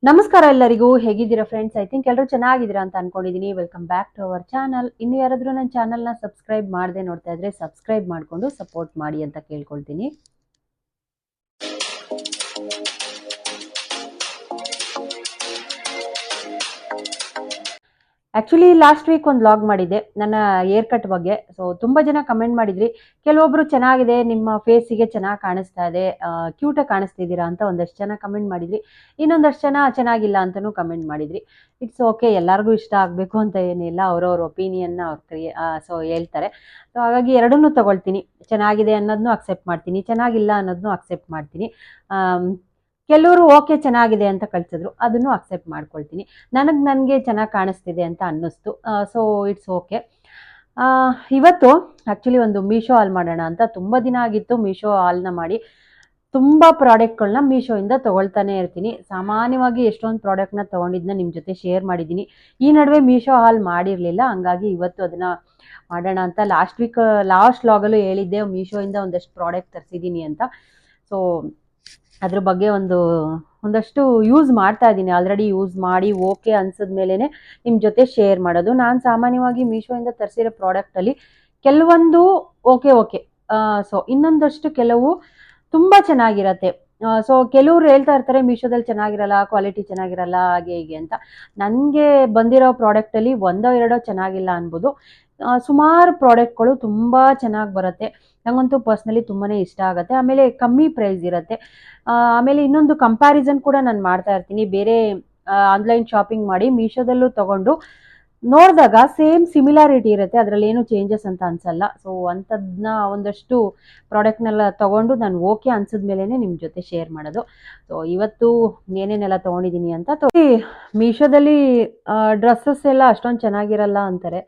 ನಮಸ್ಕಾರ ಎಲ್ಲರಿಗೂ, ಹೇಗಿದ್ದೀರಾ ಫ್ರೆಂಡ್ಸ್? ಐ ಥಿಂಕ್ ಎಲ್ಲರೂ ಚೆನ್ನಾಗಿದ್ದೀರಾ ಅಂತ ಅನ್ಕೊಂಡಿದ್ದೀನಿ. Welcome back to our channel. ಇನ್ನು ಯಾರಾದರೂ ನನ್ನ ಚಾನಲ್ನ ಸಬ್ಸ್ಕ್ರೈಬ್ ಮಾಡದೆ ನೋಡ್ತಾ ಇದ್ರೆ ಸಬ್ಸ್ಕ್ರೈಬ್ ಮಾಡಿಕೊಂಡು ಸಪೋರ್ಟ್ ಮಾಡಿ ಅಂತ ಕೇಳ್ಕೊಳ್ತೀನಿ. ಆ್ಯಕ್ಚುಲಿ ಲಾಸ್ಟ್ ವೀಕ್ ಒಂದು ವ್ಲಾಗ್ ಮಾಡಿದ್ದೆ ನನ್ನ ಏರ್ ಕಟ್ ಬಗ್ಗೆ. ಸೊ ತುಂಬ ಜನ ಕಮೆಂಟ್ ಮಾಡಿದ್ರಿ, ಕೆಲವೊಬ್ಬರು ಚೆನ್ನಾಗಿದೆ, ನಿಮ್ಮ ಫೇಸಿಗೆ ಚೆನ್ನಾಗಿ ಕಾಣಿಸ್ತಾ ಇದೆ, ಕ್ಯೂಟಾಗಿ ಕಾಣಿಸ್ತಿದ್ದೀರಾ ಅಂತ ಒಂದಷ್ಟು ಜನ ಕಮೆಂಟ್ ಮಾಡಿದ್ರಿ. ಇನ್ನೊಂದಷ್ಟು ಜನ ಚೆನ್ನಾಗಿಲ್ಲ ಅಂತಲೂ ಕಮೆಂಟ್ ಮಾಡಿದ್ರಿ. ಇಟ್ಸ್ ಓಕೆ, ಎಲ್ಲರಿಗೂ ಇಷ್ಟ ಆಗಬೇಕು ಅಂತ ಏನಿಲ್ಲ, ಅವ್ರವ್ರ ಒಪಿನಿಯನ್ನ ಸೊ ಹೇಳ್ತಾರೆ. ಸೊ ಹಾಗಾಗಿ ಎರಡನ್ನೂ ತಗೊಳ್ತೀನಿ. ಚೆನ್ನಾಗಿದೆ ಅನ್ನೋದನ್ನೂ ಅಕ್ಸೆಪ್ಟ್ ಮಾಡ್ತೀನಿ, ಚೆನ್ನಾಗಿಲ್ಲ ಅನ್ನೋದನ್ನೂ ಅಕ್ಸೆಪ್ಟ್ ಮಾಡ್ತೀನಿ. ಕೆಲವರು ಓಕೆ ಚೆನ್ನಾಗಿದೆ ಅಂತ ಕಳಿಸಿದ್ರು, ಅದನ್ನು ಅಕ್ಸೆಪ್ಟ್ ಮಾಡ್ಕೊಳ್ತೀನಿ. ನನಗೆ ಚೆನ್ನಾಗಿ ಕಾಣಿಸ್ತಿದೆ ಅಂತ ಅನ್ನಿಸ್ತು. So it's okay. ಇವತ್ತು ಆ್ಯಕ್ಚುಲಿ ಒಂದು ಮೀಶೋ ಹಾಲ್ ಮಾಡೋಣ ಅಂತ ತುಂಬ ದಿನ ಆಗಿತ್ತು. ಮೀಶೋ ಹಾಲ್ನ ಮಾಡಿ ತುಂಬ ಪ್ರಾಡಕ್ಟ್ಗಳನ್ನ ಮೀಶೋಯಿಂದ ತೊಗೊಳ್ತಾನೆ ಇರ್ತೀನಿ. ಸಾಮಾನ್ಯವಾಗಿ ಎಷ್ಟೊಂದು ಪ್ರಾಡಕ್ಟ್ನ ತೊಗೊಂಡಿದ್ದನ್ನ ನಿಮ್ಮ ಜೊತೆ ಶೇರ್ ಮಾಡಿದ್ದೀನಿ. ಈ ನಡುವೆ ಮೀಶೋ ಹಾಲ್ ಮಾಡಿರಲಿಲ್ಲ, ಹಂಗಾಗಿ ಇವತ್ತು ಅದನ್ನು ಮಾಡೋಣ ಅಂತ ಲಾಸ್ಟ್ ವ್ಲಾಗಲ್ಲೂ ಹೇಳಿದ್ದೆ, ಮೀಶೋಯಿಂದ ಒಂದಷ್ಟು ಪ್ರಾಡಕ್ಟ್ ತರಿಸಿದ್ದೀನಿ ಅಂತ. ಸೊ ಅದ್ರ ಬಗ್ಗೆ ಒಂದಷ್ಟು ಯೂಸ್ ಮಾಡ್ತಾ ಇದ್ದೀನಿ. ಆಲ್ರೆಡಿ ಯೂಸ್ ಮಾಡಿ ಓಕೆ ಅನ್ಸಿದ್ಮೇಲೆ ನಿಮ್ಮ ಜೊತೆ ಶೇರ್ ಮಾಡೋದು. ನಾನು ಸಾಮಾನ್ಯವಾಗಿ ಮೀಶೋಯಿಂದ ತರಿಸಿರೋ ಪ್ರಾಡಕ್ಟಲ್ಲಿ ಕೆಲವೊಂದು ಓಕೆ, ಸೊ ಇನ್ನೊಂದಷ್ಟು ಕೆಲವು ತುಂಬ ಚೆನ್ನಾಗಿರತ್ತೆ. ಸೊ ಕೆಲವ್ರು ಹೇಳ್ತಾ ಇರ್ತಾರೆ ಮೀಶೋದಲ್ಲಿ ಚೆನ್ನಾಗಿರಲ್ಲ, ಕ್ವಾಲಿಟಿ ಚೆನ್ನಾಗಿರಲ್ಲ, ಹಾಗೆ ಹೀಗೆ ಅಂತ. ನನಗೆ ಬಂದಿರೋ ಪ್ರಾಡಕ್ಟಲ್ಲಿ ಒಂದೋ ಎರಡೋ ಚೆನ್ನಾಗಿಲ್ಲ ಅನ್ಬೋದು. ಸುಮಾರು ಪ್ರಾಡಕ್ಟ್ಗಳು ತುಂಬ ಚೆನ್ನಾಗಿ ಬರುತ್ತೆ. ನನಗಂತೂ ಪರ್ಸ್ನಲಿ ತುಂಬಾ ಇಷ್ಟ ಆಗುತ್ತೆ. ಆಮೇಲೆ ಕಮ್ಮಿ ಪ್ರೈಸ್ ಇರುತ್ತೆ. ಆಮೇಲೆ ಇನ್ನೊಂದು ಕಂಪ್ಯಾರಿಸನ್ ಕೂಡ ನಾನು ಮಾಡ್ತಾ ಇರ್ತೀನಿ. ಬೇರೆ ಆನ್ಲೈನ್ ಶಾಪಿಂಗ್ ಮಾಡಿ ಮೀಶೋದಲ್ಲೂ ತೊಗೊಂಡು ನೋಡಿದಾಗ ಸೇಮ್ ಸಿಮಿಲಾರಿಟಿ ಇರುತ್ತೆ, ಅದರಲ್ಲಿ ಏನು ಚೇಂಜಸ್ ಅಂತ ಅನ್ಸಲ್ಲ. ಸೊ ಅಂಥದ್ದನ್ನ ಒಂದಷ್ಟು ಪ್ರಾಡಕ್ಟ್ನೆಲ್ಲ ತೊಗೊಂಡು ನಾನು ಓಕೆ ಅನ್ಸಿದ್ಮೇಲೆ ನಿಮ್ಮ ಜೊತೆ ಶೇರ್ ಮಾಡೋದು. ಸೊ ಇವತ್ತು ಏನೇನೆಲ್ಲ ತೊಗೊಂಡಿದ್ದೀನಿ ಅಂತ ಮೀಶೋದಲ್ಲಿ ಡ್ರೆಸ್ಸಸ್ ಎಲ್ಲ ಅಷ್ಟೊಂದು ಚೆನ್ನಾಗಿರಲ್ಲ ಅಂತಾರೆ.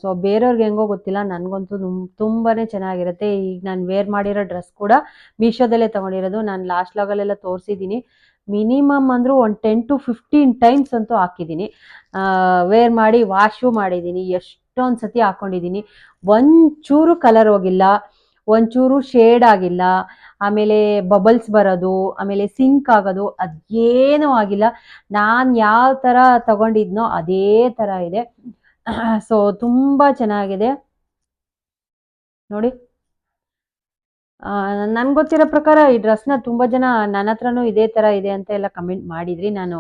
ಸೊ ಬೇರೆಯವ್ರಿಗೆ ಹೆಂಗೋ ಗೊತ್ತಿಲ್ಲ, ನನಗಂತೂ ತುಂಬಾ ಚೆನ್ನಾಗಿರುತ್ತೆ. ಈಗ ನಾನು ವೇರ್ ಮಾಡಿರೋ ಡ್ರೆಸ್ ಕೂಡ ಮೀಶೋದಲ್ಲೇ ತೊಗೊಂಡಿರೋದು. ನಾನು ಲಾಸ್ಟ್ ವ್ಲಾಗಲ್ಲೆಲ್ಲ ತೋರಿಸಿದ್ದೀನಿ. ಮಿನಿಮಮ್ ಅಂದರೂ ಒಂದು 10 to 15 ಟೈಮ್ಸ್ ಅಂತೂ ಹಾಕಿದ್ದೀನಿ. ವೇರ್ ಮಾಡಿ ವಾಶು ಮಾಡಿದ್ದೀನಿ, ಎಷ್ಟೊಂದು ಸತಿ ಹಾಕ್ಕೊಂಡಿದ್ದೀನಿ. ಒಂಚೂರು ಕಲರ್ ಹೋಗಿಲ್ಲ, ಒಂಚೂರು ಶೇಡ್ ಆಗಿಲ್ಲ, ಆಮೇಲೆ ಬಬಲ್ಸ್ ಬರೋದು, ಆಮೇಲೆ ಸಿಂಕ್ ಆಗೋದು ಅದೇನೂ ಆಗಿಲ್ಲ. ನಾನು ಯಾವ ಥರ ತಗೊಂಡಿದ್ನೋ ಅದೇ ಥರ ಇದೆ. ಸೊ ತುಂಬ ಚೆನ್ನಾಗಿದೆ ನೋಡಿ. ನನ್ಗೆ ಗೊತ್ತಿರೋ ಪ್ರಕಾರ ಈ ಡ್ರೆಸ್ನ ತುಂಬ ಜನ ನನ್ನ ಹತ್ರನೂ ಇದೇ ಥರ ಇದೆ ಅಂತ ಎಲ್ಲ ಕಮೆಂಟ್ ಮಾಡಿದ್ರಿ. ನಾನು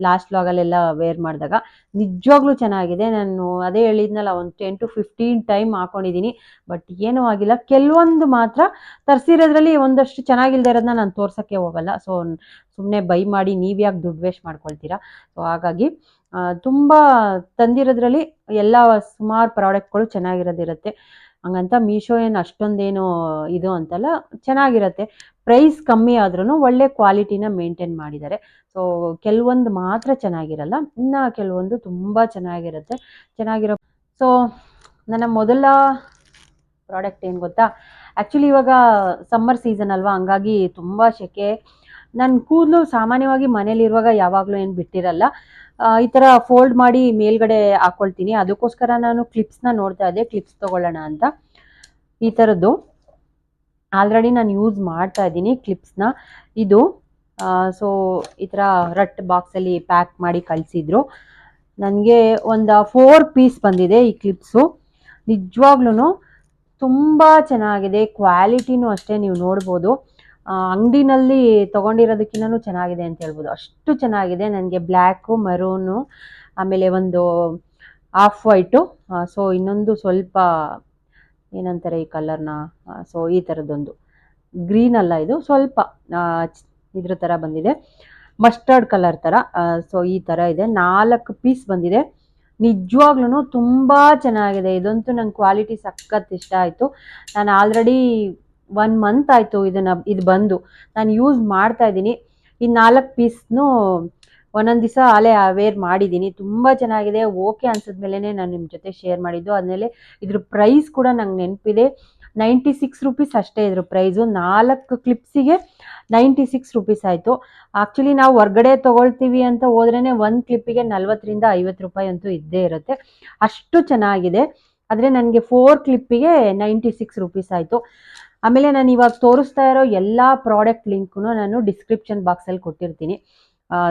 ಲಾಸ್ಟ್ ವ್ಲಾಗಲ್ಲೆಲ್ಲ ವೇರ್ ಮಾಡಿದಾಗ ನಿಜವಾಗ್ಲೂ ಚೆನ್ನಾಗಿದೆ. ನಾನು ಅದೇ ಹೇಳಿದ್ನಲ್ಲ, ಒಂದು 10 to 15 ಟೈಮ್ ಹಾಕೊಂಡಿದ್ದೀನಿ, ಬಟ್ ಏನೂ ಆಗಿಲ್ಲ. ಕೆಲವೊಂದು ಮಾತ್ರ ತರಿಸಿರೋದ್ರಲ್ಲಿ ಒಂದಷ್ಟು ಚೆನ್ನಾಗಿಲ್ದೇ ಇರೋದನ್ನ ನಾನು ತೋರ್ಸೋಕ್ಕೆ ಹೋಗಲ್ಲ. ಸೊ ಸುಮ್ಮನೆ ಬೈ ಮಾಡಿ ನೀವು ಯಾಕೆ ದುಡ್ಡು ವೇಸ್ಟ್ ಮಾಡ್ಕೊಳ್ತೀರಾ? ಸೊ ಹಾಗಾಗಿ ತುಂಬ ತಂದಿರೋದ್ರಲ್ಲಿ ಎಲ್ಲ ಸುಮಾರು ಪ್ರಾಡಕ್ಟ್ಗಳು ಚೆನ್ನಾಗಿರೋದಿರುತ್ತೆ. ಹಂಗಂತ ಮೀಶೋ ಏನು ಅಷ್ಟೊಂದೇನು ಇದು ಅಂತಲ್ಲ, ಚೆನ್ನಾಗಿರುತ್ತೆ. ಪ್ರೈಸ್ ಕಮ್ಮಿ ಆದ್ರೂ ಒಳ್ಳೆ ಕ್ವಾಲಿಟಿನ ಮೇಂಟೈನ್ ಮಾಡಿದ್ದಾರೆ. ಸೊ ಕೆಲವೊಂದು ಮಾತ್ರ ಚೆನ್ನಾಗಿರಲ್ಲ, ಇನ್ನು ಕೆಲವೊಂದು ತುಂಬ ಚೆನ್ನಾಗಿರೋ. ಸೊ ನನ್ನ ಮೊದಲ ಪ್ರಾಡಕ್ಟ್ ಏನು ಗೊತ್ತಾ? ಆ್ಯಕ್ಚುಲಿ ಇವಾಗ ಸಮ್ಮರ್ ಸೀಸನ್ ಅಲ್ವಾ, ಹಂಗಾಗಿ ತುಂಬ ಸೆಕೆ. ನನ್ನ ಕೂದಲು ಸಾಮಾನ್ಯವಾಗಿ ಮನೇಲಿರುವಾಗ ಯಾವಾಗಲೂ ಏನು ಬಿಟ್ಟಿರಲ್ಲ. ಈ ಥರ ಫೋಲ್ಡ್ ಮಾಡಿ ಮೇಲ್ಗಡೆ ಹಾಕ್ಕೊಳ್ತೀನಿ. ಅದಕ್ಕೋಸ್ಕರ ನಾನು ಕ್ಲಿಪ್ಸ್ನ ನೋಡ್ತಾ ಇದ್ದೆ, ಕ್ಲಿಪ್ಸ್ ತೊಗೊಳ್ಳೋಣ ಅಂತ. ಈ ಥರದ್ದು ಆಲ್ರೆಡಿ ನಾನು ಯೂಸ್ ಮಾಡ್ತಾ ಇದ್ದೀನಿ ಕ್ಲಿಪ್ಸ್ನ. ಇದು ಸೊ ಈ ಥರ ರಟ್ ಬಾಕ್ಸಲ್ಲಿ ಪ್ಯಾಕ್ ಮಾಡಿ ಕಳಿಸಿದ್ರು. ನನಗೆ ಒಂದು 4 ಪೀಸ್ ಬಂದಿದೆ ಈ ಕ್ಲಿಪ್ಸು. ನಿಜವಾಗ್ಲೂ ತುಂಬ ಚೆನ್ನಾಗಿದೆ, ಕ್ವಾಲಿಟಿನೂ ಅಷ್ಟೇ. ನೀವು ನೋಡ್ಬೋದು, ಅಂಗಡಿನಲ್ಲಿ ತೊಗೊಂಡಿರೋದಕ್ಕಿಂತನೂ ಚೆನ್ನಾಗಿದೆ ಅಂತ ಹೇಳ್ಬೋದು, ಅಷ್ಟು ಚೆನ್ನಾಗಿದೆ. ನನಗೆ ಬ್ಲ್ಯಾಕು, ಮೆರೂನು, ಆಮೇಲೆ ಒಂದು ಆಫ್ ವೈಟು, ಸೊ ಇನ್ನೊಂದು ಸ್ವಲ್ಪ ಏನಂತಾರೆ ಈ ಕಲರ್ನ, ಸೊ ಈ ಥರದ್ದೊಂದು ಗ್ರೀನ್ ಅಲ್ಲ, ಇದು ಸ್ವಲ್ಪ ಇದ್ರ ಥರ ಬಂದಿದೆ, ಮಸ್ಟರ್ಡ್ ಕಲರ್ ಥರ. ಸೊ ಈ ಥರ ಇದೆ. 4 ಪೀಸ್ ಬಂದಿದೆ. ನಿಜವಾಗ್ಲೂ ತುಂಬ ಚೆನ್ನಾಗಿದೆ. ಇದಂತೂ ನಂಗೆ ಕ್ವಾಲಿಟಿ ಸಖತ್ ಇಷ್ಟ ಆಯಿತು. ನಾನು ಆಲ್ರೆಡಿ 1 ಮಂತ್ ಆಯಿತು ಇದು ಬಂದು ನಾನು ಯೂಸ್ ಮಾಡ್ತಾ ಇದ್ದೀನಿ. ಈ 4 ಪೀಸ್ನು ಒಂದೊಂದು ದಿವಸ ವೇರ್ ಮಾಡಿದ್ದೀನಿ. ತುಂಬ ಚೆನ್ನಾಗಿದೆ. ಓಕೆ ಅನ್ಸಿದ್ಮೇಲೆ ನಾನು ನಿಮ್ಮ ಜೊತೆ ಶೇರ್ ಮಾಡಿದ್ದು. ಆದಮೇಲೆ ಇದ್ರ ಪ್ರೈಸ್ ಕೂಡ ನಂಗೆ ನೆನಪಿದೆ, 96 ರೂಪೀಸ್ ಅಷ್ಟೇ ಇದ್ರ ಪ್ರೈಸು. 4 ಕ್ಲಿಪ್ಸಿಗೆ 96 ರೂಪೀಸ್ ಆಯಿತು. ಆ್ಯಕ್ಚುಲಿ ನಾವು ಹೊರ್ಗಡೆ ತೊಗೊಳ್ತೀವಿ ಅಂತ ಹೋದ್ರೇ ಒಂದು ಕ್ಲಿಪ್ಪಿಗೆ 40 ರಿಂದ 50 ರೂಪಾಯಿ ಅಂತೂ ಇದ್ದೇ ಇರುತ್ತೆ, ಅಷ್ಟು ಚೆನ್ನಾಗಿದೆ. ಆದರೆ ನನಗೆ 4 ಕ್ಲಿಪ್ಪಿಗೆ 96 ರೂಪೀಸ್ ಆಯಿತು. ಆಮೇಲೆ ನಾನು ಇವಾಗ ತೋರಿಸ್ತಾ ಇರೋ ಎಲ್ಲ ಪ್ರಾಡಕ್ಟ್ ಲಿಂಕ್ನು ನಾನು ಡಿಸ್ಕ್ರಿಪ್ಷನ್ ಬಾಕ್ಸಲ್ಲಿ ಕೊಟ್ಟಿರ್ತೀನಿ.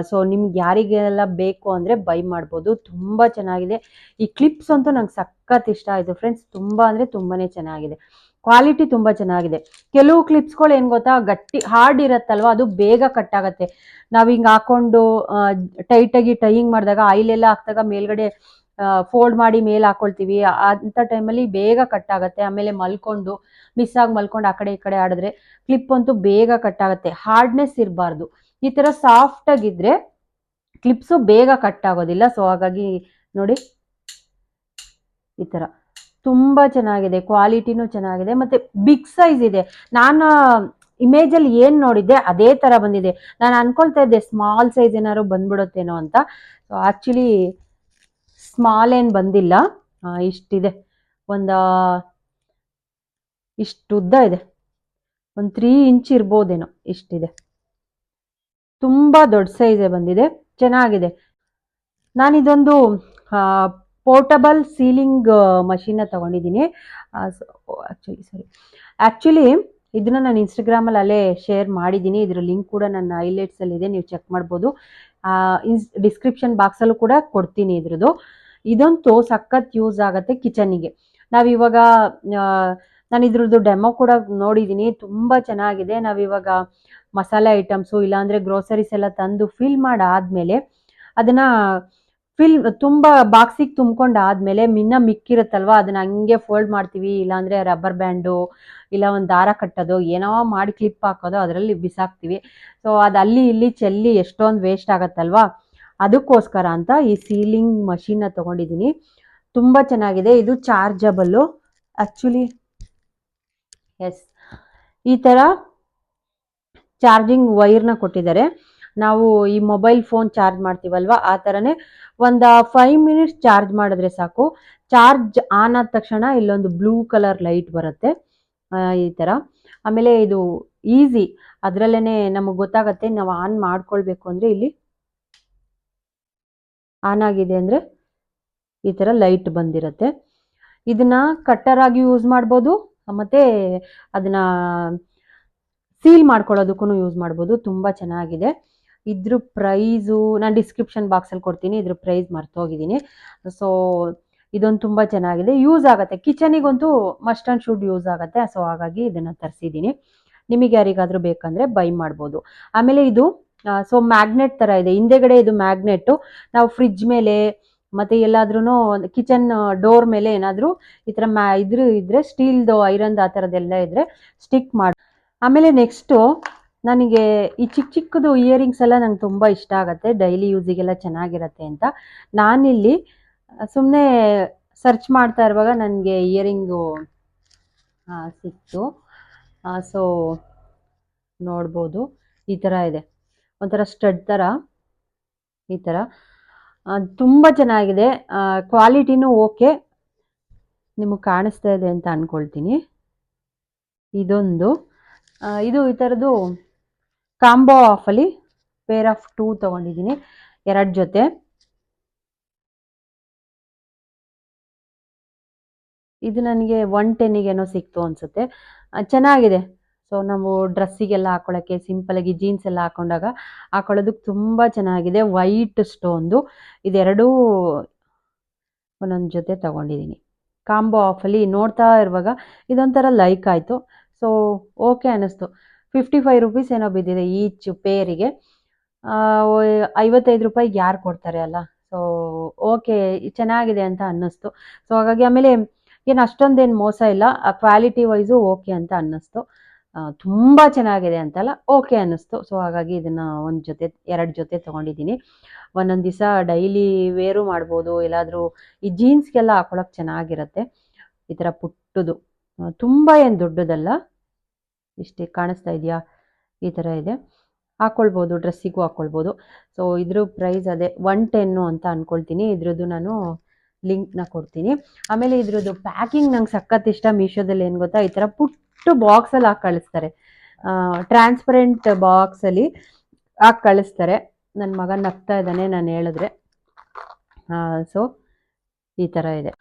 ಸೊ ನಿಮ್ಗೆ ಯಾರಿಗೆಲ್ಲ ಬೇಕು ಅಂದರೆ ಬೈ ಮಾಡ್ಬೋದು. ತುಂಬ ಚೆನ್ನಾಗಿದೆ. ಈ ಕ್ಲಿಪ್ಸ್ ಅಂತೂ ನಂಗೆ ಸಖತ್ ಇಷ್ಟ ಆಯಿತು ಫ್ರೆಂಡ್ಸ್. ತುಂಬ ಅಂದರೆ ತುಂಬಾ ಚೆನ್ನಾಗಿದೆ. ಕ್ವಾಲಿಟಿ ತುಂಬ ಚೆನ್ನಾಗಿದೆ. ಕೆಲವು ಕ್ಲಿಪ್ಸ್ಗಳು ಏನು ಗೊತ್ತಾ, ಗಟ್ಟಿ ಹಾರ್ಡ್ ಇರತ್ತಲ್ವ, ಅದು ಬೇಗ ಕಟ್ ಆಗುತ್ತೆ. ನಾವು ಹಿಂಗೆ ಹಾಕೊಂಡು ಟೈಟಾಗಿ ಟೈಯಿಂಗ್ ಮಾಡಿದಾಗ ಆಯಿಲೆಲ್ಲ ಹಾಕಿದಾಗ ಮೇಲ್ಗಡೆ ಫೋಲ್ಡ್ ಮಾಡಿ ಮೇಲೆ ಹಾಕೊಳ್ತೀವಿ. ಅಂಥ ಟೈಮಲ್ಲಿ ಬೇಗ ಕಟ್ ಆಗುತ್ತೆ. ಆಮೇಲೆ ಮಲ್ಕೊಂಡು ಮಿಸ್ ಆಗಿ ಮಲ್ಕೊಂಡು ಆ ಕಡೆ ಈ ಕಡೆ ಆಡಿದ್ರೆ ಕ್ಲಿಪ್ ಅಂತೂ ಬೇಗ ಕಟ್ ಆಗುತ್ತೆ. ಹಾರ್ಡ್ನೆಸ್ ಇರಬಾರ್ದು. ಈ ಥರ ಸಾಫ್ಟ್ ಆಗಿದ್ರೆ ಕ್ಲಿಪ್ಸು ಬೇಗ ಕಟ್ ಆಗೋದಿಲ್ಲ. ಸೊ ಹಾಗಾಗಿ ನೋಡಿ, ಈ ಥರ ತುಂಬ ಚೆನ್ನಾಗಿದೆ. ಕ್ವಾಲಿಟಿನೂ ಚೆನ್ನಾಗಿದೆ ಮತ್ತು ಬಿಗ್ ಸೈಜ್ ಇದೆ. ನಾನು ಇಮೇಜಲ್ಲಿ ಏನು ನೋಡಿದ್ದೆ ಅದೇ ಥರ ಬಂದಿದೆ. ನಾನು ಅನ್ಕೊಳ್ತಾ ಇದ್ದೆ ಸ್ಮಾಲ್ ಸೈಜ್ ಏನಾದ್ರು ಬಂದ್ಬಿಡುತ್ತೇನೋ ಅಂತ. ಸೊ ಆ್ಯಕ್ಚುಲಿ ಸ್ಮಾಲ್ ಏನು ಬಂದಿಲ್ಲ. ಇಷ್ಟಿದೆ, ಒಂದು ಇಷ್ಟು ಉದ್ದ ಇದೆ, ಒಂದು 3 ಇಂಚ್ ಇರ್ಬೋದೇನೋ, ಇಷ್ಟಿದೆ. ತುಂಬ ದೊಡ್ಡ ಸೈಜೇ ಬಂದಿದೆ, ಚೆನ್ನಾಗಿದೆ. ನಾನಿದೊಂದು ಪೋರ್ಟಬಲ್ ಸೀಲಿಂಗ್ ಮಷೀನ್ನ ತೊಗೊಂಡಿದ್ದೀನಿ. ಆ್ಯಕ್ಚುಲಿ ಇದನ್ನ ನಾನು ಇನ್ಸ್ಟಾಗ್ರಾಮಲ್ಲಿ ಅಲ್ಲೇ ಶೇರ್ ಮಾಡಿದ್ದೀನಿ. ಇದರ ಲಿಂಕ್ ಕೂಡ ನನ್ನ ಹೈಲೈಟ್ಸಲ್ಲಿದೆ, ನೀವು ಚೆಕ್ ಮಾಡ್ಬೋದು. ಡಿಸ್ಕ್ರಿಪ್ಷನ್ ಬಾಕ್ಸಲ್ಲೂ ಕೂಡ ಕೊಡ್ತೀನಿ ಇದ್ರದ್ದು. ಇದಂತೂ ಸಖತ್ ಯೂಸ್ ಆಗುತ್ತೆ ಕಿಚನ್ನಿಗೆ. ನಾವಿವಾಗ ನಾನು ಇದ್ರದ್ದು ಡೆಮೋ ಕೂಡ ನೋಡಿದ್ದೀನಿ, ತುಂಬ ಚೆನ್ನಾಗಿದೆ. ನಾವಿವಾಗ ಮಸಾಲೆ ಐಟಮ್ಸು ಇಲ್ಲಾಂದರೆ ಗ್ರೋಸರೀಸ್ ಎಲ್ಲ ತಂದು ಫಿಲ್ ಮಾಡಾದಮೇಲೆ ಅದನ್ನು ತುಂಬ ಬಾಕ್ಸಿಗೆ ತುಂಬ್ಕೊಂಡಾದ್ಮೇಲೆ ಮಿಕ್ಕಿರುತ್ತಲ್ವ, ಅದನ್ನ ಹಂಗೆ ಫೋಲ್ಡ್ ಮಾಡ್ತೀವಿ. ಇಲ್ಲಾಂದರೆ ರಬ್ಬರ್ ಬ್ಯಾಂಡು ಇಲ್ಲ ಒಂದು ದಾರ ಕಟ್ಟೋದು ಏನೋ ಮಾಡಿ ಕ್ಲಿಪ್ ಹಾಕೋದು, ಅದರಲ್ಲಿ ಬಿಸಾಕ್ತೀವಿ. ಸೊ ಅದು ಅಲ್ಲಿ ಇಲ್ಲಿ ಚೆಲ್ಲಿ ಎಷ್ಟೊಂದು ವೇಸ್ಟ್ ಆಗತ್ತಲ್ವಾ, ಅದಕ್ಕೋಸ್ಕರ ಅಂತ ಈ ಸೀಲಿಂಗ್ ಮಷೀನ್ನ ತೊಗೊಂಡಿದ್ದೀನಿ. ತುಂಬ ಚೆನ್ನಾಗಿದೆ. ಇದು ಚಾರ್ಜಬಲ್ಲು ಆ್ಯಕ್ಚುಲಿ. ಎಸ್, ಈ ಥರ ಚಾರ್ಜಿಂಗ್ ವೈರ್ನ ಕೊಟ್ಟಿದ್ದಾರೆ. ನಾವು ಈ ಮೊಬೈಲ್ ಫೋನ್ ಚಾರ್ಜ್ ಮಾಡ್ತೀವಲ್ವ, ಆ ಥರನೇ ಒಂದು 5 ಮಿನಿಟ್ಸ್ ಚಾರ್ಜ್ ಮಾಡಿದ್ರೆ ಸಾಕು. ಚಾರ್ಜ್ ಆನ್ ಆದ ತಕ್ಷಣ ಇಲ್ಲೊಂದು ಬ್ಲೂ ಕಲರ್ ಲೈಟ್ ಬರುತ್ತೆ, ಈ ಥರ. ಆಮೇಲೆ ಇದು ಈಸಿ, ಅದರಲ್ಲೇ ನಮಗೆ ಗೊತ್ತಾಗತ್ತೆ. ನಾವು ಆನ್ ಮಾಡ್ಕೊಳ್ಬೇಕು ಅಂದರೆ ಇಲ್ಲಿ ಆನ್ ಆಗಿದೆ ಅಂದರೆ ಈ ಥರ ಲೈಟ್ ಬಂದಿರುತ್ತೆ. ಇದನ್ನ ಕಟ್ಟರ್ ಆಗಿ ಯೂಸ್ ಮಾಡ್ಬೋದು, ಮತ್ತು ಅದನ್ನ ಸೀಲ್ ಮಾಡ್ಕೊಳ್ಳೋದಕ್ಕೂ ಯೂಸ್ ಮಾಡ್ಬೋದು. ತುಂಬ ಚೆನ್ನಾಗಿದೆ. ಇದ್ರ ಪ್ರೈಸು ನಾನು ಡಿಸ್ಕ್ರಿಪ್ಷನ್ ಬಾಕ್ಸಲ್ಲಿ ಕೊಡ್ತೀನಿ. ಇದ್ರ ಪ್ರೈಸ್ ಮರ್ತೋಗಿದ್ದೀನಿ. ಸೊ ಇದೊಂದು ತುಂಬ ಚೆನ್ನಾಗಿದೆ, ಯೂಸ್ ಆಗುತ್ತೆ. ಕಿಚನಿಗಂತೂ ಮಸ್ಟ್ ಆ್ಯಂಡ್ ಶುಡ್ ಯೂಸ್ ಆಗುತ್ತೆ. ಸೊ ಹಾಗಾಗಿ ಇದನ್ನು ತರಿಸಿದ್ದೀನಿ. ನಿಮಗೆ ಯಾರಿಗಾದರೂ ಬೇಕಂದರೆ ಬೈ ಮಾಡ್ಬೋದು. ಆಮೇಲೆ ಇದು ಸೊ ಮ್ಯಾಗ್ನೆಟ್ ಥರ ಇದೆ, ಹಿಂದೆಗಡೆ ಇದು ಮ್ಯಾಗ್ನೆಟ್ಟು. ನಾವು ಫ್ರಿಡ್ಜ್ ಮೇಲೆ ಮತ್ತು ಎಲ್ಲಾದ್ರೂ ಕಿಚನ್ ಡೋರ್ ಮೇಲೆ ಏನಾದರೂ ಈ ಥರ ಇದ್ರೆ ಸ್ಟೀಲ್ದು ಐರನ್ದು ಆ ಥರದ್ದೆಲ್ಲ ಇದ್ದರೆ ಸ್ಟಿಕ್ ಮಾಡಿ. ಆಮೇಲೆ ನೆಕ್ಸ್ಟು ನನಗೆ ಈ ಚಿಕ್ಕ ಚಿಕ್ಕದು ಇಯರಿಂಗ್ಸ್ ಎಲ್ಲ ನಂಗೆ ತುಂಬ ಇಷ್ಟ ಆಗುತ್ತೆ, ಡೈಲಿ ಯೂಸಿಗೆಲ್ಲ ಚೆನ್ನಾಗಿರುತ್ತೆ ಅಂತ. ನಾನಿಲ್ಲಿ ಸುಮ್ಮನೆ ಸರ್ಚ್ ಮಾಡ್ತಾ ಇರುವಾಗ ನನಗೆ ಇಯರಿಂಗು ಸಿಕ್ತು. ಸೊ ನೋಡ್ಬೋದು, ಈ ಥರ ಇದೆ, ಒಂಥರ ಸ್ಟಡ್ ಥರ, ಈ ಥರ. ತುಂಬ ಚೆನ್ನಾಗಿದೆ. ಕ್ವಾಲಿಟಿನೂ ಓಕೆ, ನಿಮಗೆ ಕಾಣಿಸ್ತಾ ಇದೆ ಅಂತ ಅಂದ್ಕೊಳ್ತೀನಿ. ಇದೊಂದು ಇದು ಈ ಥರದ್ದು ಕಾಂಬೋ ಆಫಲ್ಲಿ ಪೇರ್ ಆಫ್ 2 ತೊಗೊಂಡಿದ್ದೀನಿ, 2 ಜೊತೆ. ಇದು ನನಗೆ 110ಗೇನೋ ಸಿಕ್ತು ಅನಿಸುತ್ತೆ. ಚೆನ್ನಾಗಿದೆ. ಸೊ ನಾವು ಡ್ರೆಸ್ಸಿಗೆಲ್ಲ ಹಾಕೊಳ್ಳೋಕ್ಕೆ, ಸಿಂಪಲಾಗಿ ಜೀನ್ಸ್ ಎಲ್ಲ ಹಾಕೊಳ್ಳೋದಕ್ಕೆ ತುಂಬ ಚೆನ್ನಾಗಿದೆ. ವೈಟ್ ಸ್ಟೋನ್ದು ಇದೆರಡೂ ಒಂದೊಂದು ಜೊತೆ ತೊಗೊಂಡಿದ್ದೀನಿ. ಕಾಂಬೋ ಆಫಲ್ಲಿ ನೋಡ್ತಾ ಇರುವಾಗ ಇದೊಂಥರ ಲೈಕ್ ಆಯಿತು. ಸೊ ಓಕೆ ಅನ್ನಿಸ್ತು. 55 ರುಪೀಸ್ ಏನೋ ಬಿದ್ದಿದೆ ಈಚ್ ಪೇರಿಗೆ. 55 ರೂಪಾಯಿಗೆ ಯಾರು ಕೊಡ್ತಾರೆ ಅಲ್ಲ. ಸೊ ಓಕೆ, ಚೆನ್ನಾಗಿದೆ ಅಂತ ಅನ್ನಿಸ್ತು. ಸೊ ಹಾಗಾಗಿ ಆಮೇಲೆ ಏನು ಅಷ್ಟೊಂದೇನು ಮೋಸ ಇಲ್ಲ, ಕ್ವಾಲಿಟಿ ವೈಸು ಓಕೆ ಅಂತ ಅನ್ನಿಸ್ತು. ತುಂಬ ಚೆನ್ನಾಗಿದೆ ಅಂತಲ್ಲ, ಓಕೆ ಅನ್ನಿಸ್ತು. ಸೊ ಹಾಗಾಗಿ ಇದನ್ನು 2 ಜೊತೆ ತೊಗೊಂಡಿದ್ದೀನಿ. ಒಂದೊಂದು ದಿವಸ ಡೈಲಿ ವೇರು ಮಾಡ್ಬೋದು, ಎಲ್ಲಾದರೂ ಈ ಜೀನ್ಸ್ಗೆಲ್ಲ ಹಾಕೊಳ್ಳೋಕೆ ಚೆನ್ನಾಗಿರುತ್ತೆ. ಈ ಥರ ಪುಟ್ಟದು, ತುಂಬ ಏನು ದೊಡ್ಡದಲ್ಲ, ಇಷ್ಟೇ ಕಾಣಿಸ್ತಾ ಇದೆಯಾ, ಈ ಥರ ಇದೆ. ಹಾಕ್ಕೊಳ್ಬೋದು, ಡ್ರೆಸ್ಸಿಗೂ ಹಾಕ್ಕೊಳ್ಬೋದು. ಸೊ ಇದ್ರ ಪ್ರೈಸ್ ಅದೇ 110 ಅಂತ ಅಂದ್ಕೊಳ್ತೀನಿ. ಇದ್ರದ್ದು ನಾನು ಲಿಂಕ್ನ ಕೊಡ್ತೀನಿ. ಆಮೇಲೆ ಇದ್ರದ್ದು ಪ್ಯಾಕಿಂಗ್ ನಂಗೆ ಸಖತ್ ಇಷ್ಟ. ಮೀಶೋದಲ್ಲಿ ಏನು ಗೊತ್ತಾ, ಈ ಥರ ಪುಟ್ಟು ಬಾಕ್ಸಲ್ಲಿ ಹಾಕಿ ಕಳಿಸ್ತಾರೆ, ಟ್ರಾನ್ಸ್ಪರೆಂಟ್ ಬಾಕ್ಸಲ್ಲಿ ಹಾಕಿ ಕಳಿಸ್ತಾರೆ. ನನ್ನ ಮಗ ನಗ್ತಾ ಇದ್ದಾನೆ ನಾನು ಹೇಳಿದ್ರೆ. ಸೊ ಈ ಥರ ಇದೆ.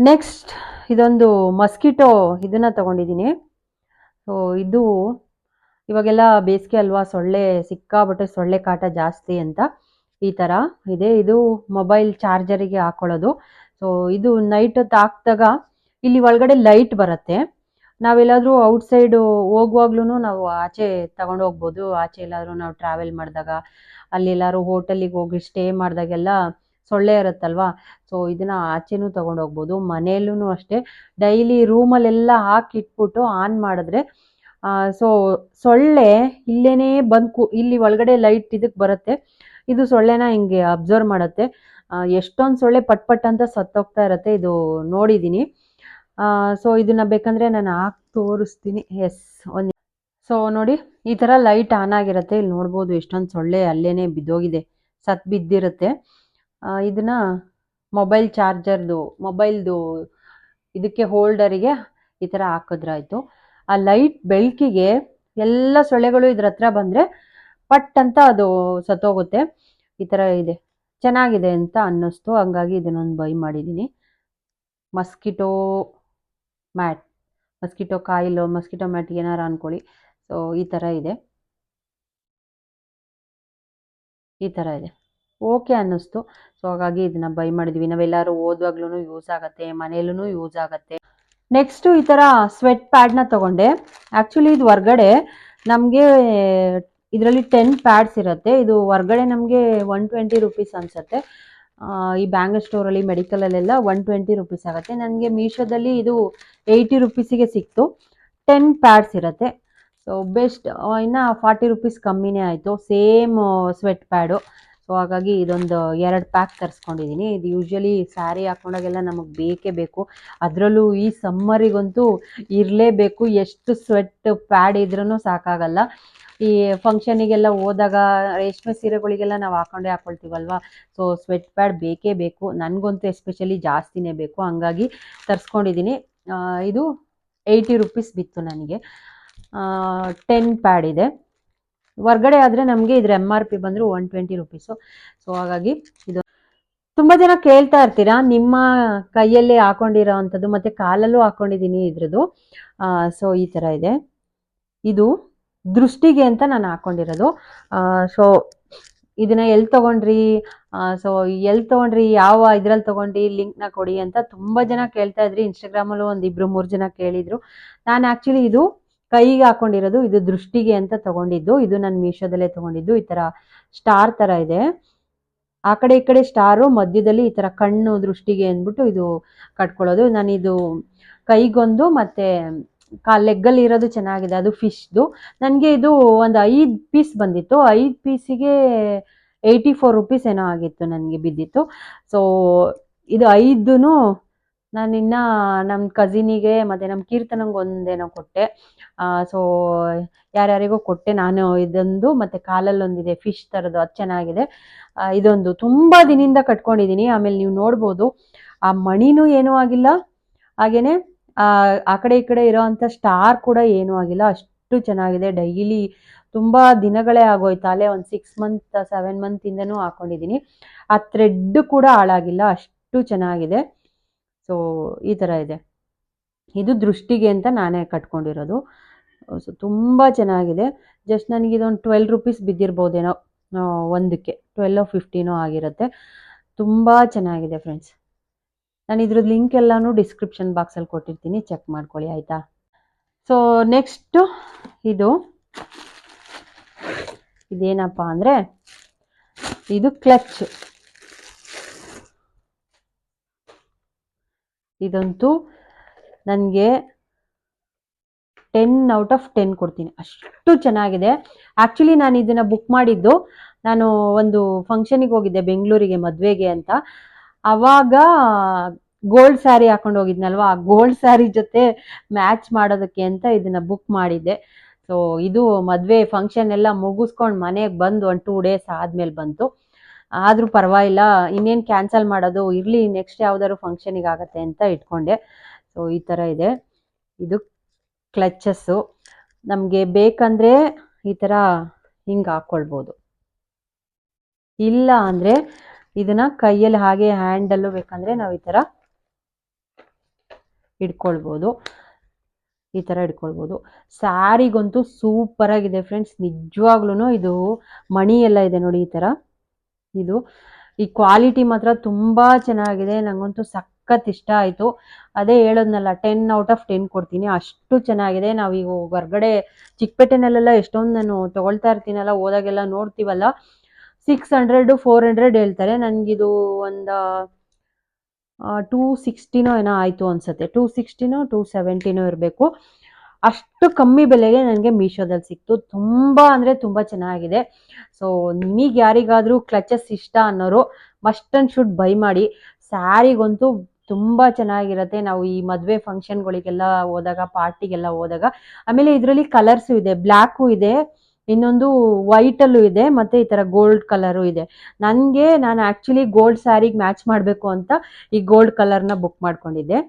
ನೆಕ್ಸ್ಟ್ ಇದೊಂದು ಮಸ್ಕಿಟೋ ಇದನ್ನು ತೊಗೊಂಡಿದ್ದೀನಿ. ಸೊ ಇದು ಇವಾಗೆಲ್ಲ ಬೇಸಿಗೆ ಅಲ್ವಾ, ಸೊಳ್ಳೆ ಸಿಕ್ಕಾಬಟ್ಟೆ ಸೊಳ್ಳೆ ಕಾಟ ಜಾಸ್ತಿ ಅಂತ ಈ ಥರ ಇದೆ. ಇದು ಮೊಬೈಲ್ ಚಾರ್ಜರಿಗೆ ಹಾಕೊಳ್ಳೋದು. ಸೊ ಇದು ನೈಟ್ ಹೊತ್ತು ಹಾಕ್ದಾಗ ಇಲ್ಲಿ ಒಳಗಡೆ ಲೈಟ್ ಬರುತ್ತೆ. ನಾವೆಲ್ಲಾದರೂ ಔಟ್ಸೈಡು ಹೋಗುವಾಗ್ಲೂ ನಾವು ಆಚೆ ತಗೊಂಡು ಹೋಗ್ಬೋದು. ಆಚೆ ಎಲ್ಲಾದರೂ ನಾವು ಟ್ರಾವೆಲ್ ಮಾಡಿದಾಗ, ಅಲ್ಲಿ ಎಲ್ಲಾದ್ರು ಹೋಟೆಲಿಗೆ ಹೋಗಿ ಸ್ಟೇ ಮಾಡಿದಾಗೆಲ್ಲ ಸೊಳ್ಳೆ ಇರುತ್ತಲ್ವಾ, ಸೊ ಇದನ್ನ ಆಚೆನೂ ತಗೊಂಡು ಹೋಗ್ಬೋದು. ಮನೆಯಲ್ಲೂ ಅಷ್ಟೇ ಡೈಲಿ ರೂಮಲ್ಲೆಲ್ಲ ಹಾಕಿಟ್ಬಿಟ್ಟು ಆನ್ ಮಾಡಿದ್ರೆ ಸೊ ಸೊಳ್ಳೆ ಇಲ್ಲೇನೇ ಬಂದು ಇಲ್ಲಿ ಒಳಗಡೆ ಲೈಟ್ ಇದಕ್ಕೆ ಬರುತ್ತೆ. ಇದು ಸೊಳ್ಳೆನ ಹಿಂಗೆ ಅಬ್ಸರ್ವ್ ಮಾಡುತ್ತೆ. ಎಷ್ಟೊಂದು ಸೊಳ್ಳೆ ಪಟ್ ಪಟ್ ಅಂತ ಸತ್ತೋಗ್ತಾ ಇರುತ್ತೆ. ಇದು ನೋಡಿದ್ದೀನಿ. ಸೊ ಇದನ್ನ ಬೇಕಂದ್ರೆ ನಾನು ಹಾಕಿ ತೋರಿಸ್ತೀನಿ. ಎಸ್, ಒಂದು ಸೊ ನೋಡಿ, ಈ ಥರ ಲೈಟ್ ಆನ್ ಆಗಿರುತ್ತೆ. ಇಲ್ಲಿ ನೋಡ್ಬೋದು ಎಷ್ಟೊಂದು ಸೊಳ್ಳೆ ಅಲ್ಲೇನೆ ಬಿದ್ದೋಗಿದೆ, ಸತ್ ಬಿದ್ದಿರುತ್ತೆ. ಇದನ್ನ ಮೊಬೈಲ್ ಚಾರ್ಜರ್ದು ಮೊಬೈಲ್ದು ಇದಕ್ಕೆ ಹೋಲ್ಡರಿಗೆ ಈ ಥರ ಹಾಕಿದ್ರಾಯ್ತು. ಆ ಲೈಟ್ ಬೆಳಕಿಗೆ ಎಲ್ಲ ಸೊಳ್ಳೆಗಳು ಇದ್ರ ಹತ್ರ ಬಂದರೆ ಪಟ್ ಅಂತ ಅದು ಸತ್ತೋಗುತ್ತೆ. ಈ ಥರ ಇದೆ, ಚೆನ್ನಾಗಿದೆ ಅಂತ ಅನ್ನಿಸ್ತು. ಹಂಗಾಗಿ ಇದನ್ನೊಂದು ಬೈ ಮಾಡಿದ್ದೀನಿ. Mosquito mat, mosquito coil, mosquito mat ಏನಾರು ಅಂದ್ಕೊಳ್ಳಿ. ಸೊ ಈ ಥರ ಇದೆ, ಈ ಥರ ಇದೆ, ಓಕೆ ಅನ್ನಿಸ್ತು. ಸೊ ಹಾಗಾಗಿ ಇದನ್ನ ಬೈ ಮಾಡಿದ್ವಿ. ನಾವೆಲ್ಲರೂ ಓದುವಾಗ್ಲೂ ಯೂಸ್ ಆಗುತ್ತೆ, ಮನೆಯಲ್ಲೂ ಯೂಸ್ ಆಗುತ್ತೆ. ನೆಕ್ಸ್ಟು ಈ ಥರ ಸ್ವೆಟ್ ಪ್ಯಾಡ್ನ ತೊಗೊಂಡೆ. ಆ್ಯಕ್ಚುಲಿ ಇದು ಹೊರ್ಗಡೆ ನಮಗೆ ಇದರಲ್ಲಿ 10 ಪ್ಯಾಡ್ಸ್ ಇರುತ್ತೆ. ಇದು ಹೊರ್ಗಡೆ ನಮಗೆ 120 ರುಪೀಸ್ ಅನಿಸುತ್ತೆ. ಈ ಬ್ಯಾಂಗಲ್ ಸ್ಟೋರಲ್ಲಿ, ಮೆಡಿಕಲಲ್ಲೆಲ್ಲ 120 ರುಪೀಸ್ ಆಗುತ್ತೆ. ನನಗೆ ಮೀಶೋದಲ್ಲಿ ಇದು 80 ರುಪೀಸಿಗೆ ಸಿಕ್ತು. 10 ಪ್ಯಾಡ್ಸ್ ಇರುತ್ತೆ. ಸೊ ಬೆಸ್ಟ್, ಇನ್ನು 40 ರುಪೀಸ್ ಕಮ್ಮಿನೇ ಆಯಿತು. Same sweat pad. ಸೊ ಹಾಗಾಗಿ ಇದೊಂದು 2 ಪ್ಯಾಕ್ ತರಿಸ್ಕೊಂಡಿದ್ದೀನಿ. ಇದು ಯೂಶ್ವಲಿ ಸ್ಯಾರಿ ಹಾಕೊಂಡಾಗೆಲ್ಲ ನಮಗೆ ಬೇಕೇ ಬೇಕು. ಅದರಲ್ಲೂ ಈ ಸಮ್ಮರಿಗಂತೂ ಇರಲೇಬೇಕು. ಎಷ್ಟು ಸ್ವೆಟ್ ಪ್ಯಾಡ್ ಇದ್ರೂ ಸಾಕಾಗಲ್ಲ. ಈ ಫಂಕ್ಷನಿಗೆಲ್ಲ ಹೋದಾಗ ರೇಷ್ಮೆ ಸೀರೆಗಳಿಗೆಲ್ಲ ನಾವು ಹಾಕ್ಕೊಳ್ತೀವಲ್ವ, ಸೊ ಸ್ವೆಟ್ ಪ್ಯಾಡ್ ಬೇಕೇ ಬೇಕು. ನನಗಂತೂ ಎಸ್ಪೆಷಲಿ ಜಾಸ್ತಿನೇ ಬೇಕು, ಹಂಗಾಗಿ ತರಿಸ್ಕೊಂಡಿದ್ದೀನಿ. ಇದು 80 ರುಪೀಸ್ ಬಿತ್ತು ನನಗೆ. 10 ಪ್ಯಾಡ್ ಇದೆ. ಹೊರ್ಗಡೆ ಆದರೆ ನಮಗೆ ಇದ್ರ MRP ಬಂದರೂ 120 ರುಪೀಸು. ಸೊ ಹಾಗಾಗಿ ಇದು ತುಂಬ ಜನ ಕೇಳ್ತಾ ಇರ್ತೀರಾ, ನಿಮ್ಮ ಕೈಯಲ್ಲೇ ಹಾಕೊಂಡಿರೋ ಅಂಥದ್ದು, ಮತ್ತು ಕಾಲಲ್ಲೂ ಹಾಕ್ಕೊಂಡಿದ್ದೀನಿ ಇದ್ರದ್ದು. ಸೊ ಈ ಥರ ಇದೆ. ಇದು ದೃಷ್ಟಿಗೆ ಅಂತ ನಾನು ಹಾಕ್ಕೊಂಡಿರೋದು. ಸೊ ಇದನ್ನ ಎಲ್ಲಿ ತೊಗೊಂಡ್ರಿ, ಯಾವ ಇದ್ರಲ್ಲಿ ತೊಗೊಂಡ್ರಿ, ಲಿಂಕ್ನ ಕೊಡಿ ಅಂತ ತುಂಬ ಜನ ಕೇಳ್ತಾ ಇದ್ರಿ. ಇನ್ಸ್ಟಾಗ್ರಾಮಲ್ಲೂ ಒಂದು 2-3 ಜನ ಕೇಳಿದರು. ನಾನು ಆ್ಯಕ್ಚುಲಿ ಇದು ಕೈಗೆ ಹಾಕ್ಕೊಂಡಿರೋದು. ಇದು ದೃಷ್ಟಿಗೆ ಅಂತ ತೊಗೊಂಡಿದ್ದು. ಇದು ನಾನು ಮೀಶೋದಲ್ಲೇ ತೊಗೊಂಡಿದ್ದು. ಈ ಥರ ಸ್ಟಾರ್ ಥರ ಇದೆ, ಆ ಕಡೆ ಈ ಕಡೆ ಸ್ಟಾರು, ಮಧ್ಯದಲ್ಲಿ ಈ ಥರ ಕಣ್ಣು ದೃಷ್ಟಿಗೆ ಅಂದ್ಬಿಟ್ಟು ಇದು ಕಟ್ಕೊಳ್ಳೋದು. ನಾನಿದು ಕೈಗೊಂದು ಮತ್ತು ಲೆಗ್ಗಲ್ಲಿ ಇರೋದು ಚೆನ್ನಾಗಿದೆ, ಅದು ಫಿಶ್ದು. ನನಗೆ ಇದು ಒಂದು 5 ಪೀಸ್ ಬಂದಿತ್ತು. 5 ಪೀಸಿಗೆ 84 ರುಪೀಸ್ ಏನೋ ಆಗಿತ್ತು ನನಗೆ ಬಿದ್ದಿತ್ತು. ಸೊ ಇದು 5 ನಾನಿನ್ನು ನಮ್ಮ ಕಸಿನಿಗೆ ಮತ್ತು ನಮ್ಮ ಕೀರ್ತನಂಗೆ ಒಂದೇನೋ ಕೊಟ್ಟೆ. ಸೊ ಯಾರ್ಯಾರಿಗೋ ಕೊಟ್ಟೆ ನಾನು. ಇದೊಂದು ಮತ್ತು ಕಾಲಲ್ಲೊಂದಿದೆ ಫಿಶ್ ಥರದ್ದು, ಅದು ಚೆನ್ನಾಗಿದೆ. ಇದೊಂದು ತುಂಬ ದಿನದಿಂದ ಕಟ್ಕೊಂಡಿದ್ದೀನಿ. ಆಮೇಲೆ ನೀವು ನೋಡ್ಬೋದು, ಆ ಮಣಿನೂ ಏನೂ ಆಗಿಲ್ಲ, ಹಾಗೆಯೇ ಆ ಕಡೆ ಈ ಕಡೆ ಇರೋವಂಥ ಸ್ಟಾರ್ ಕೂಡ ಏನೂ ಆಗಿಲ್ಲ. ಅಷ್ಟು ಚೆನ್ನಾಗಿದೆ. ಡೈಲಿ ತುಂಬ ದಿನಗಳೇ ಆಗೋಯ್ತಾಲೆ, ಒಂದು 6 ಮಂತ್ 7 ಮಂತಿಂದನೂ ಹಾಕ್ಕೊಂಡಿದ್ದೀನಿ. ಆ ಥ್ರೆಡ್ ಕೂಡ ಹಾಳಾಗಿಲ್ಲ, ಅಷ್ಟು ಚೆನ್ನಾಗಿದೆ. ಸೊ ಈ ಥರ ಇದೆ. ಇದು ದೃಷ್ಟಿಗೆ ಅಂತ ನಾನೇ ಕಟ್ಕೊಂಡಿರೋದು. ಸೊ ತುಂಬ ಚೆನ್ನಾಗಿದೆ. ಜಸ್ಟ್ ನನಗೆ ಇದೊಂದು 12 ರುಪೀಸ್ ಬಿದ್ದಿರ್ಬೋದೇನೋ ಒಂದಕ್ಕೆ, 12 or 15 ಆಗಿರುತ್ತೆ. ತುಂಬ ಚೆನ್ನಾಗಿದೆ ಫ್ರೆಂಡ್ಸ್. ನಾನು ಇದ್ರದ್ದು ಲಿಂಕ್ ಎಲ್ಲನೂ ಡಿಸ್ಕ್ರಿಪ್ಷನ್ ಬಾಕ್ಸಲ್ಲಿ ಕೊಟ್ಟಿರ್ತೀನಿ, ಚೆಕ್ ಮಾಡ್ಕೊಳ್ಳಿ ಆಯಿತಾ. ಸೊ ನೆಕ್ಸ್ಟು ಇದೇನಪ್ಪ ಅಂದರೆ, ಇದು ಕ್ಲಚ್. ಇದಂತೂ ನನಗೆ 10 out of 10 ಕೊಡ್ತೀನಿ, ಅಷ್ಟು ಚೆನ್ನಾಗಿದೆ. ಆ್ಯಕ್ಚುಲಿ ನಾನು ಇದನ್ನು ಬುಕ್ ಮಾಡಿದ್ದು, ನಾನು ಒಂದು ಫಂಕ್ಷನಿಗೆ ಹೋಗಿದ್ದೆ ಬೆಂಗಳೂರಿಗೆ, ಮದುವೆಗೆ ಅಂತ. ಆವಾಗ ಗೋಲ್ಡ್ ಸ್ಯಾರಿ ಹಾಕೊಂಡು ಹೋಗಿದ್ನಲ್ವ, ಆ ಗೋಲ್ಡ್ ಸ್ಯಾರಿ ಜೊತೆ ಮ್ಯಾಚ್ ಮಾಡೋದಕ್ಕೆ ಅಂತ ಇದನ್ನು ಬುಕ್ ಮಾಡಿದ್ದೆ. ಸೊ ಇದು ಮದುವೆ ಫಂಕ್ಷನ್ ಎಲ್ಲ ಮುಗಿಸ್ಕೊಂಡು ಮನೆಗೆ ಬಂದು ಒಂದು 2 days ಆದಮೇಲೆ ಬಂತು. ಆದರೂ ಪರವಾಗಿಲ್ಲ, ಇನ್ನೇನು ಕ್ಯಾನ್ಸಲ್ ಮಾಡೋದು, ಇರಲಿ ನೆಕ್ಸ್ಟ್ ಯಾವ್ದಾದ್ರು ಫಂಕ್ಷನಿಗೆ ಆಗುತ್ತೆ ಅಂತ ಇಟ್ಕೊಂಡೆ. ಸೊ ಈ ಥರ ಇದೆ. ಇದು ಕ್ಲಚಸ್ಸು. ನಮಗೆ ಬೇಕಂದರೆ ಈ ಥರ ಹಿಂಗೆ ಹಾಕ್ಕೊಳ್ಬೋದು, ಇಲ್ಲ ಅಂದರೆ ಇದನ್ನು ಕೈಯಲ್ಲಿ ಹಾಗೆ ಹ್ಯಾಂಡಲ್ಲೂ ಬೇಕಂದರೆ ನಾವು ಈ ಥರ ಇಟ್ಕೊಳ್ಬೋದು. ಈ ಥರ ಇಟ್ಕೊಳ್ಬೋದು. ಸ್ಯಾರಿಗಂತೂ ಸೂಪರ್ ಆಗಿದೆ ಫ್ರೆಂಡ್ಸ್, ನಿಜವಾಗ್ಲೂ ಇದು ಮಣಿ ಎಲ್ಲ ಇದೆ ನೋಡಿ ಈ ಥರ. ಇದು ಈ ಕ್ವಾಲಿಟಿ ಮಾತ್ರ ತುಂಬಾ ಚೆನ್ನಾಗಿದೆ, ನಂಗಂತೂ ಸಖತ್ ಇಷ್ಟ ಆಯಿತು. ಅದೇ ಹೇಳೋದ್ನಲ್ಲ, 10/10 ಕೊಡ್ತೀನಿ, ಅಷ್ಟು ಚೆನ್ನಾಗಿದೆ. ನಾವೀಗ ಹೊರ್ಗಡೆ ಚಿಕ್ಕಪೇಟೆನಲ್ಲೆಲ್ಲ ಎಷ್ಟೊಂದು ನಾನು ತೊಗೊಳ್ತಾ ಇರ್ತೀನಲ್ಲ, ಹೋದಾಗೆಲ್ಲ ನೋಡ್ತೀವಲ್ಲ, 600 400 ಹೇಳ್ತಾರೆ. ನನಗಿದು ಒಂದು 260 ಏನೋ ಆಯಿತು ಅನ್ಸುತ್ತೆ, 260 270 ಇರಬೇಕು. ಅಷ್ಟು ಕಮ್ಮಿ ಬೆಲೆಗೆ ನನಗೆ ಮೀಶೋದಲ್ಲಿ ಸಿಕ್ತು. ತುಂಬ ಅಂದರೆ ತುಂಬ ಚೆನ್ನಾಗಿದೆ. ಸೊ ನಿಮಗೆ ಯಾರಿಗಾದರೂ ಕ್ಲಚಸ್ ಇಷ್ಟ ಅನ್ನೋರು ಮಸ್ಟ್ ಆ್ಯಂಡ್ ಶುಡ್ ಬೈ ಮಾಡಿ. ಸ್ಯಾರಿಗಂತೂ ತುಂಬ ಚೆನ್ನಾಗಿರುತ್ತೆ. ನಾವು ಈ ಮದುವೆ ಫಂಕ್ಷನ್ಗಳಿಗೆಲ್ಲ ಹೋದಾಗ, ಪಾರ್ಟಿಗೆಲ್ಲ ಹೋದಾಗ. ಆಮೇಲೆ ಇದರಲ್ಲಿ ಕಲರ್ಸು ಇದೆ, ಬ್ಲ್ಯಾಕು ಇದೆ, ಇನ್ನೊಂದು ವೈಟಲ್ಲೂ ಇದೆ, ಮತ್ತು ಈ ಥರ ಗೋಲ್ಡ್ ಕಲರು ಇದೆ. ನಾನು ಆ್ಯಕ್ಚುಲಿ ಗೋಲ್ಡ್ ಸ್ಯಾರಿಗೆ ಮ್ಯಾಚ್ ಮಾಡಬೇಕು ಅಂತ ಈ ಗೋಲ್ಡ್ ಕಲರ್ನ ಬುಕ್ ಮಾಡ್ಕೊಂಡಿದ್ದೆ.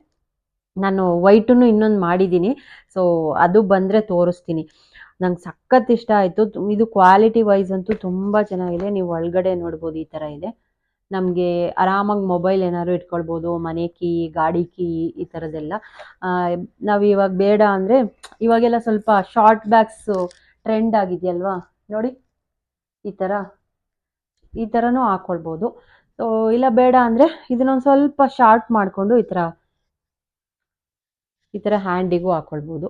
ನಾನು ವೈಟನ್ನು ಇನ್ನೊಂದು ಮಾಡಿದ್ದೀನಿ. ಸೊ ಅದು ಬಂದರೆ ತೋರಿಸ್ತೀನಿ. ನಂಗೆ ಸಖತ್ ಇಷ್ಟ ಆಯಿತು. ಇದು ಕ್ವಾಲಿಟಿ ವೈಸ್ ಅಂತೂ ತುಂಬ ಚೆನ್ನಾಗಿದೆ. ನೀವು ಒಳಗಡೆ ನೋಡ್ಬೋದು, ಈ ಥರ ಇದೆ. ನಮಗೆ ಆರಾಮಾಗಿ ಮೊಬೈಲ್ ಏನಾದ್ರು ಇಟ್ಕೊಳ್ಬೋದು, ಮನೆ ಕೀ, ಗಾಡಿ ಕೀ, ಈ ಥರದ್ದೆಲ್ಲ. ನಾವು ಇವಾಗ ಬೇಡ ಅಂದರೆ, ಇವಾಗೆಲ್ಲ ಸ್ವಲ್ಪ ಶಾರ್ಟ್ ಬ್ಯಾಗ್ಸು ಟ್ರೆಂಡ್ ಆಗಿದೆಯಲ್ವಾ ನೋಡಿ, ಈ ಥರನೂ ಹಾಕ್ಕೊಳ್ಬೋದು. ಸೊ ಇಲ್ಲ ಬೇಡ ಅಂದರೆ ಇದನ್ನೊಂದು ಸ್ವಲ್ಪ ಶಾರ್ಟ್ ಮಾಡಿಕೊಂಡು ಈ ಥರ ಹ್ಯಾಂಡಿಗೂ ಹಾಕ್ಕೊಳ್ಬೋದು.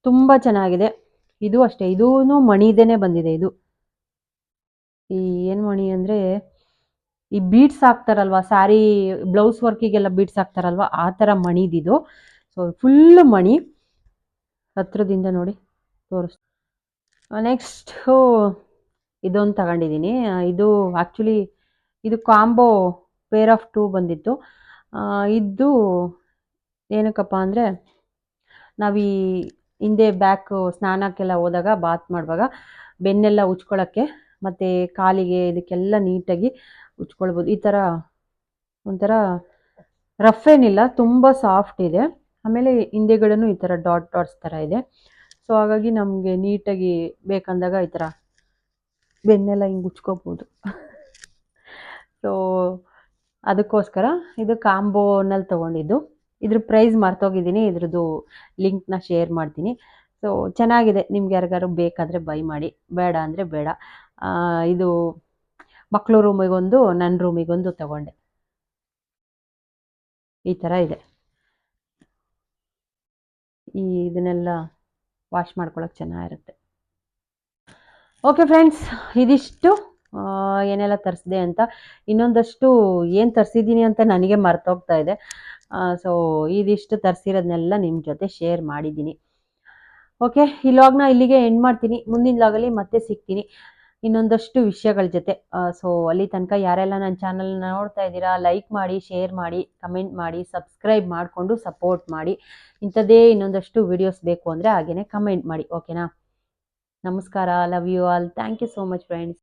ತುಂಬ ಚೆನ್ನಾಗಿದೆ. ಇದು ಅಷ್ಟೇ, ಇದೂ ಮಣಿದೇನೆ ಬಂದಿದೆ. ಇದು ಈ ಏನು ಮಣಿ ಅಂದರೆ, ಈ ಬೀಡ್ಸ್ ಹಾಕ್ತಾರಲ್ವ, ಸ್ಯಾರಿ ಬ್ಲೌಸ್ ವರ್ಕಿಗೆಲ್ಲ ಬೀಡ್ಸ್ ಹಾಕ್ತಾರಲ್ವ, ಆ ಥರ ಮಣಿದಿದು. ಸೊ ಫುಲ್ಲು ಮಣಿ, ಹತ್ರದಿಂದ ನೋಡಿ ತೋರಿಸ್. ನೆಕ್ಸ್ಟು ಇದೊಂದು ತಗೊಂಡಿದ್ದೀನಿ. ಇದು ಆ್ಯಕ್ಚುಲಿ ಇದು ಕಾಂಬೋ ಪೇರ್ ಆಫ್ 2 ಬಂದಿತ್ತು. ಇದು ಏನಕ್ಕಪ್ಪ ಅಂದರೆ, ನಾವು ಈ ಹಿಂದೆ ಸ್ನಾನಕ್ಕೆಲ್ಲ ಹೋದಾಗ, ಬಾತ್ ಮಾಡುವಾಗ ಬೆನ್ನೆಲ್ಲ ಉಜ್ಕೊಳ್ಳೋಕ್ಕೆ ಮತ್ತು ಕಾಲಿಗೆ ಇದಕ್ಕೆಲ್ಲ ನೀಟಾಗಿ ಉಜ್ಕೊಳ್ಬೋದು. ಈ ಥರ ಒಂಥರ ರಫ್ ಏನಿಲ್ಲ, ತುಂಬ ಸಾಫ್ಟ್ ಇದೆ. ಆಮೇಲೆ ಹಿಂದೆಗಡೆನೂ ಈ ಥರ ಡಾಟ್ಸ್ ಥರ ಇದೆ. ಸೊ ಹಾಗಾಗಿ ನಮಗೆ ನೀಟಾಗಿ ಬೇಕಂದಾಗ ಈ ಥರ ಬೆನ್ನೆಲ್ಲ ಹಿಂಗೆ ಉಜ್ಕೋಬೋದು. ಸೊ ಅದಕ್ಕೋಸ್ಕರ ಇದು ಕಾಂಬೋನಲ್ಲಿ ತೊಗೊಂಡಿದ್ದು. ಇದ್ರ ಪ್ರೈಸ್ ಮರ್ತೋಗಿದ್ದೀನಿ, ಇದ್ರದ್ದು ಲಿಂಕ್ನ ಶೇರ್ ಮಾಡ್ತೀನಿ. ಸೊ ಚೆನ್ನಾಗಿದೆ, ನಿಮ್ಗೆ ಯಾರಿಗಾರು ಬೇಕಾದರೆ ಬೈ ಮಾಡಿ, ಬೇಡ ಅಂದರೆ ಬೇಡ. ಇದು ಮಕ್ಕಳು ರೂಮಿಗೊಂದು, ನನ್ನ ರೂಮಿಗೊಂದು ತಗೊಂಡೆ. ಈ ಥರ ಇದೆ. ಇದನ್ನೆಲ್ಲ ವಾಶ್ ಮಾಡ್ಕೊಳಕ್ಕೆ ಚೆನ್ನಾಗಿರುತ್ತೆ. ಓಕೆ ಫ್ರೆಂಡ್ಸ್, ಇದಿಷ್ಟು ಏನೆಲ್ಲ ತರಿಸಿದೆ ಅಂತ. ಇನ್ನೊಂದಷ್ಟು ಏನು ತರಿಸಿದ್ದೀನಿ ಅಂತ ನನಗೆ ಮರ್ತೋಗ್ತಾ ಇದೆ. ಸೊ ಇದಿಷ್ಟು ತರಿಸಿರೋದನ್ನೆಲ್ಲ ನಿಮ್ಮ ಜೊತೆ ಶೇರ್ ಮಾಡಿದ್ದೀನಿ. ಓಕೆ, ಈ ಲಾಗ್ನ ಇಲ್ಲಿಗೆ ಎಂಡ್ ಮಾಡ್ತೀನಿ. ಮುಂದಿನ ಲಾಗಲ್ಲಿ ಮತ್ತೆ ಸಿಗ್ತೀನಿ ಇನ್ನೊಂದಷ್ಟು ವಿಷಯಗಳ ಜೊತೆ. ಸೊ ಅಲ್ಲಿ ತನಕ ಯಾರೆಲ್ಲ ನನ್ನ ಚಾನಲ್ನ ನೋಡ್ತಾ ಇದ್ದೀರಾ, ಲೈಕ್ ಮಾಡಿ, ಶೇರ್ ಮಾಡಿ, ಕಮೆಂಟ್ ಮಾಡಿ, ಸಬ್ಸ್ಕ್ರೈಬ್ ಮಾಡಿಕೊಂಡು ಸಪೋರ್ಟ್ ಮಾಡಿ. ಇಂಥದ್ದೇ ಇನ್ನೊಂದಷ್ಟು ವಿಡಿಯೋಸ್ ಬೇಕು ಅಂದರೆ ಹಾಗೇನೆ ಕಮೆಂಟ್ ಮಾಡಿ. ಓಕೆನಾ? ನಮಸ್ಕಾರ. Love you all. Thank you so much friends.